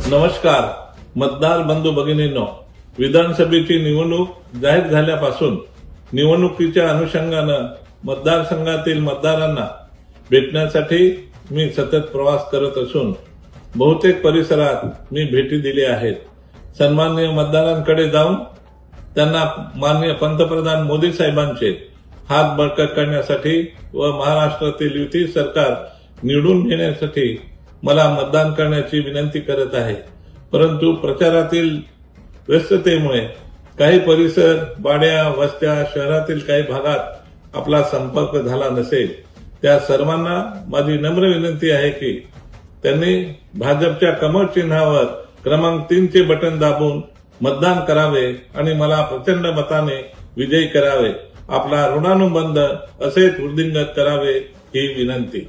नमस्कार मतदार बंधू भगिनींनो, विधानसभेची निवडणूक जाहीर झाल्यापासून निवडणुकीच्या अनुषंगानं मतदारसंघातील मतदारांना भेटण्यासाठी मी सतत प्रवास करत असून बहुतेक परिसरात मी भेटी दिल्या आहेत। सन्माननीय मतदारांकडे जाऊन त्यांना माननीय पंतप्रधान मोदी साहेबांचे हात बळकट करण्यासाठी व महाराष्ट्रातील युती सरकार निवडून येण्यासाठी मला मतदान करण्याची विनंती करत आहे। परंतु प्रचारातील व्यस्ततेमुळे काही परिसर, वाड्या, वस्त्या, शहरातील काही भागात आपला संपर्क झाला नसेल। त्या सर्वांना माझी नम्र विनंती आहे की त्यांनी भाजपच्या कमळ चिन्हावर क्रमांक 3 चे बटन दाबून मतदान करावे आणि मला प्रचंड मताने विजयी करावे। आपला ऋणानुबंध असेच वृद्धिंगत करावे ही विनंती।